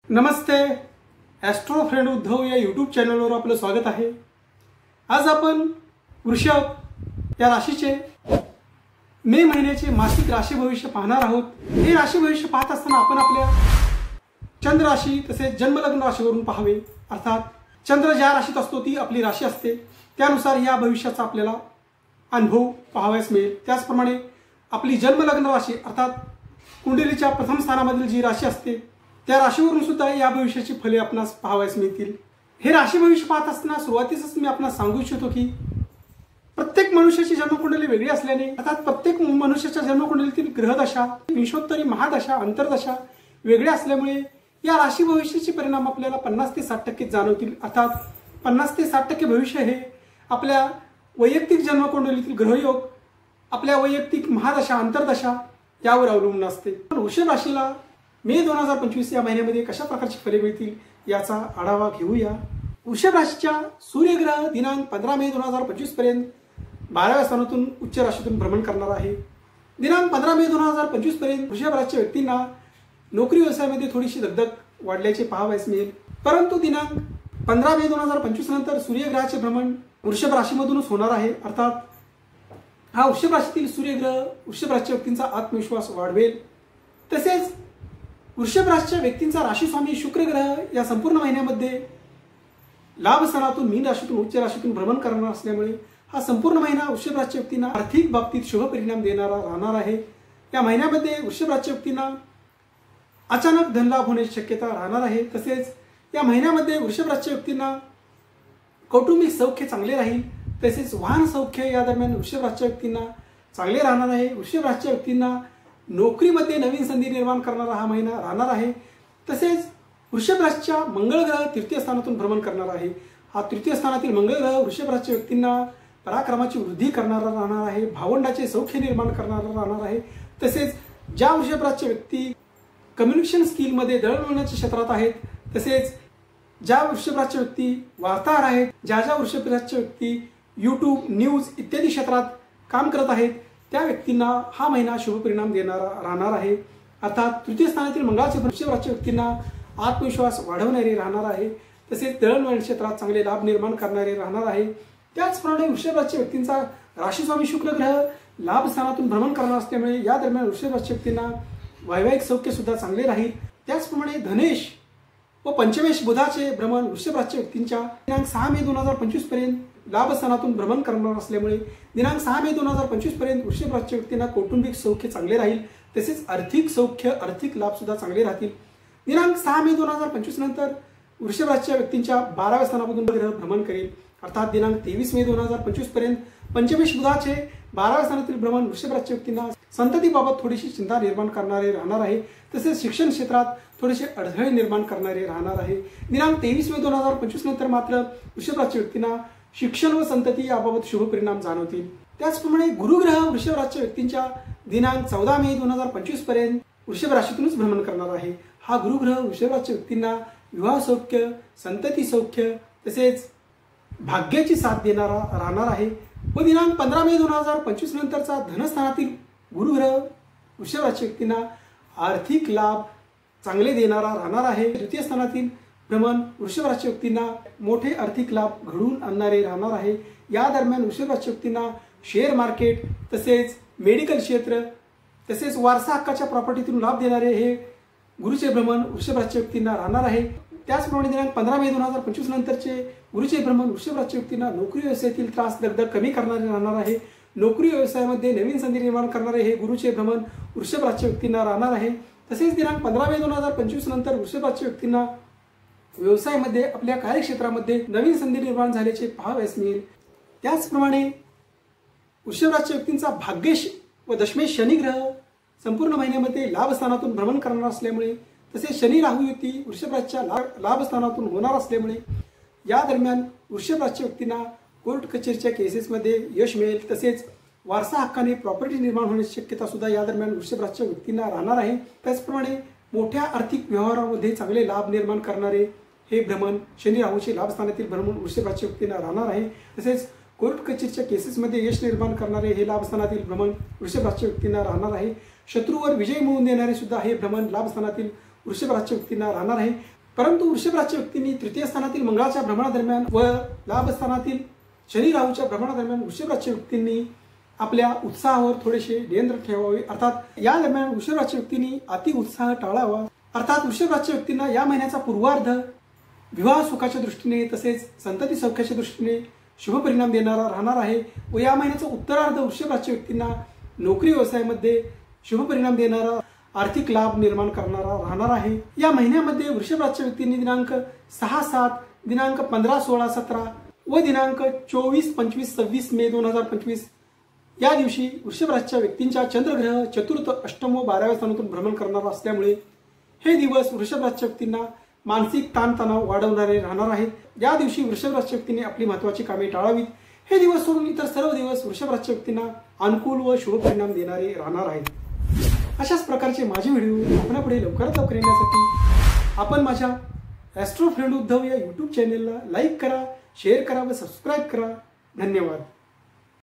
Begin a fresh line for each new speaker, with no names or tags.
नमस्ते, Austro friend Uddhav या YouTube चॅनलवर आपलं स्वागत आहे। आज आपण वृषभ या राशीचे मे महिन्याचे मासिक राशी भविष्य पाहणार आहोत। हे राशी भविष्य पाहत असताना आपण आपल्या चंद्र राशी तसेच जन्मलग्न राशीवरून पाहावे। अर्थात चंद्र ज्या राशीत असतो ती आपली राशी असते, त्यानुसार या भविष्याचा आपल्याला अनुभव पाहावयास मिळेल। त्याचप्रमाणे आपली जन्मलग्न राशी अर्थात कुंडलीच्या प्रथम स्थानामधील जी राशी असते त्या राशीवरून सुद्धा या भविष्याची फले आपणास पाहावयास मिळतील। हे राशी भविष्य पाहत असताना सुरुवातीसच मी आपणास सांगू इच्छितो की प्रत्येक मनुष्याची जन्मकुंडली वेगळी असल्याने अर्थात प्रत्येक मनुष्याच्या जन्मकुंडलीतील ग्रहदशा, विंशोत्तरी महादशा, अंतर्दशा वेगळ्या असल्यामुळे या राशी भविष्याचे परिणाम आपल्याला 50 ते 60% जाणवतील। अर्थात 50 ते 60% भविष्य हे आपल्या वैयक्तिक जन्मकुंडलीतील ग्रहयोग, आपल्या वैयक्तिक महादशा, अंतर्दशा यावर अवलंबून असते। वृषभ राशीला मे 2025 या महिन्यामध्ये कशा प्रकारची फले मिळतील याचा आढावा घेऊया। वृषभ राशीच्या सूर्यग्रह दिनांक 15 मे 2025 पर्यंत 12व्या स्थानातून उच्च राशीतून भ्रमण करणार आहे। दिनांक 15 मे 2025 पर्यंत वृषभ राशीच्या व्यक्तींना नोकरी व्यवसायामध्ये थोडीशी दगदग वाढल्याचे पाहावयास मिळेल, परंतु दिनांक 15 मे 2025 नंतर सूर्यग्रहाचे भ्रमण वृषभ राशीमधूनच होणार आहे। अर्थात हा वृषभ राशीतील सूर्यग्रह वृषभ राशीच्या व्यक्तींचा आत्मविश्वास वाढवेल। तसेच वृषभ राशीच्या व्यक्तींचा राशीस्वामी शुक्र ग्रह या संपूर्ण महिन्यामध्ये लाभ स्थानातून मीन राशीतून उच्च राशीतून भ्रमण करणार असल्यामुळे हा संपूर्ण महिना वृषभ राशीच्या व्यक्तींना आर्थिक बाबतीत शुभ परिणाम देणारा राहणार आहे। या महिन्यामध्ये वृषभ राशीच्या व्यक्तींना अचानक धनलाभ होण्याची शक्यता राहणार आहे। तसेच या महिन्यामध्ये वृषभ राशीच्या व्यक्तींना कौटुंबिक सौख्य चांगले राहील। तसेच वाहन सौख्य या दरम्यान वृषभ राशीच्या व्यक्तींना चांगले राहणार आहे। वृषभ राशीच्या व्यक्तींना नोकरीमध्ये नवीन संधी निर्माण करणारा हा महिना राहणार आहे। तसेच वृषभ राशीच्या मंगळ ग्रह तृतीय स्थानातून भ्रमण करणार आहे। हा तृतीय स्थानातील मंगळ ग्रह वृषभ राशीच्या व्यक्तींना पराक्रमाची वृद्धी करणारा राहणार आहे, भावंडाचे सौख्य निर्माण करणारा राहणार आहे। तसेच ज्या वृषभ राशीच्या व्यक्ती कम्युनिकेशन स्किलमध्ये दळणवळणाच्या क्षेत्रात आहेत, तसेच ज्या वृषभ राशीच्या व्यक्ती वार्ताहर आहेत, ज्या वृषभ राशीच्या व्यक्ती यूट्यूब, न्यूज इत्यादी क्षेत्रात काम करत आहेत त्या व्यक्तींना हा महिना शुभ परिणाम देणारा राहणार आहे। अर्थात तृतीय स्थानातील मंगळाचे वृषभ राशीच्या व्यक्तींना आत्मविश्वास वाढवणारे राहणार आहे। तसेच दळणवळण क्षेत्रात चांगले लाभ निर्माण करणारे राहणार आहे। त्याचप्रमाणे वृषभ राशीच्या व्यक्तींचा राशीस्वामी शुक्र ग्रह लाभ स्थानातून भ्रमण करणार असल्यामुळे या दरम्यान वृषभ राशीच्या व्यक्तींना वैवाहिक सौख्य सुद्धा चांगले राहील। त्याचप्रमाणे धनेश व पंचमेश बुधाचे भ्रमण वृषभ राशीच्या व्यक्तींच्या दिनांक 6 मे 2025 पर्यंत लाभ स्थानातून भ्रमण करणार असल्यामुळे दिनांक 6 मे 2025 पर्यंत वृषभ राशीच्या व्यक्तींना कौटुंबिक सौख्य चांगले राहील। तसेच आर्थिक सौख्य, आर्थिक लाभ सुद्धा चांगले राहतील। दिनांक 6 मे 2025 नंतर वृषभ राशीच्या व्यक्तींच्या 12व्या स्थानामधून ग्रह भ्रमण करेल। अर्थात दिनांक 23 मे 2025 पर्यंत पंचमेश बुधाचे 12व्या स्थानातील भ्रमण वृषभ राशीच्या व्यक्तींना संततीबाबत थोडीशी चिंता निर्माण करणारे राहणार आहे। तसेच शिक्षण क्षेत्रात थोडेसे अडथळे निर्माण करणारे राहणार आहे। दिनांक 23 मे 2025 नंतर मात्र वृषभ राशीच्या व्यक्तींना शिक्षण व संतती याबाबत शुभ परिणाम जाणवतील। त्याचप्रमाणे गुरुग्रह वृषभ राशीच्या व्यक्तींच्या दिनांक 14 मे 2025 पर्यंत वृषभ राशीतूनच भ्रमण करणार आहे। हा गुरुग्रह वृषभ राशीच्या व्यक्तींना विवाह सौख्य, संतती सौख्य तसेच भाग्याची साथ देणारा राहणार आहे। व दिनांक 15 मे 2025 नंतरचा धनस्थानातील गुरुग्रह वृषभ राशीच्या व्यक्तींना आर्थिक लाभ चांगले देणारा राहणार आहे। तृतीय स्थानातील भ्रमण वृषभ राशीच्या व्यक्तींना मोठे आर्थिक लाभ घडवून आणणारे राहणार आहे। या दरम्यान वृषभ राशीच्या व्यक्तींना शेअर मार्केट तसेच मेडिकल क्षेत्र तसेच वारसा हक्काच्या प्रॉपर्टीतून लाभ देणारे हे गुरुचे भ्रमण वृषभ राशीच्या व्यक्तींना राहणार आहे। त्याचप्रमाणे दिनांक 15 मे 2025 नंतरचे गुरुचे भ्रमण वृषभ राशीच्या व्यक्तींना नोकरी व्यवसायातील त्रास दगदग कमी करणारे राहणार आहे। नोकरी व्यवसायामध्ये नवीन संधी निर्माण करणारे हे गुरुचे भ्रमण वृषभ राशीच्या व्यक्तींना राहणार आहे। तसेच दिनांक 15 मे 2025 नंतर वृषभ राशीच्या व्यक्तींना व्यवसायामध्ये आपल्या कार्यक्षेत्रामध्ये नवीन संधी निर्माण झाल्याचे पाहावयास मिळेल। त्याचप्रमाणे वृषभ राशीच्या व्यक्तींचा भाग्येश व दशमेश शनी ग्रह संपूर्ण महिन्यामध्ये लाभ स्थानातून भ्रमण करणार असल्यामुळे तसेच शनी राहू युती वृषभ राशीच्या लाभ स्थानातून होणार असल्यामुळे या दरम्यान वृषभ राशीच्या व्यक्तींना कोर्ट कचेरीच्या केसेसमध्ये यश मिळेल। तसेच वारसा हक्काने प्रॉपर्टी निर्माण होण्याची शक्यता सुद्धा या दरम्यान वृषभ राशीच्या व्यक्तींना राहणार आहे। त्याचप्रमाणे मोठ्या आर्थिक व्यवहारामध्ये चांगले लाभ निर्माण करणारे हे भ्रमण शनी राहूचे लाभ स्थानातील भ्रमण वृषभ राशीच्या व्यक्तींना राहणार आहे। तसेच कोर्ट कचेरीच्या केसेसमध्ये यश निर्माण करणारे हे लाभ स्थानातील भ्रमण वृषभ राशीच्या व्यक्तींना राहणार आहे। शत्रूवर विजय मिळवून देणारे सुद्धा हे भ्रमण लाभ स्थानातील वृषभ राशीच्या व्यक्तींना राहणार आहे। परंतु वृषभ राशीच्या व्यक्तींनी तृतीय स्थानातील मंगळाच्या भ्रमणादरम्यान व लाभ स्थानातील शनी राहूच्या भ्रमणादरम्यान वृषभ राशीच्या व्यक्तींनी आपल्या उत्साहावर थोडेसे नियंत्रण ठेवावे। अर्थात या दरम्यान वृषभ राशीच्या व्यक्तींनी अति उत्साह टाळावा। अर्थात वृषभ राशीच्या व्यक्तींना या महिन्याचा पूर्वार्ध विवाह सुखाच्या दृष्टीने तसेच संतती सौख्याच्या दृष्टीने शुभ परिणाम देणारा राहणार आहे व या महिन्याचा उत्तरार्ध वृषभ राशीच्या व्यक्तींना नोकरी व्यवसायामध्ये शुभ परिणाम देणारा आर्थिक लाभ निर्माण करणारा राहणार आहे। या महिन्यामध्ये वृषभ राशीच्या व्यक्तींनी दिनांक 6, 7, दिनांक 15, 16, 17 व दिनांक 24, 25, 26 मे 2025 या दिवशी वृषभ राशीच्या व्यक्तींच्या चंद्रग्रह चतुर्थ, अष्टम व 12व्या स्थानातून भ्रमण करणार असल्यामुळे हे दिवस वृषभ राशीच्या व्यक्तींना मानसिक ताणतणाव वाढवणारे राहणार आहेत। या दिवशी वृषभ राशीच्या व्यक्तींनी आपली महत्त्वाची कामे टाळावीत। हे दिवस सोडून इतर सर्व दिवस वृषभ राशीच्या व्यक्तींना अनुकूल व शुभ परिणाम देणारे राहणार आहेत। अशाच प्रकारचे माझे व्हिडिओ आपल्यापुढे लवकरात लवकर येण्यासाठी आपण माझ्या ॲस्ट्रो फ्रेंड उद्धव या यूट्यूब चॅनेलला लाईक करा, शेअर करा व सबस्क्राईब करा। धन्यवाद।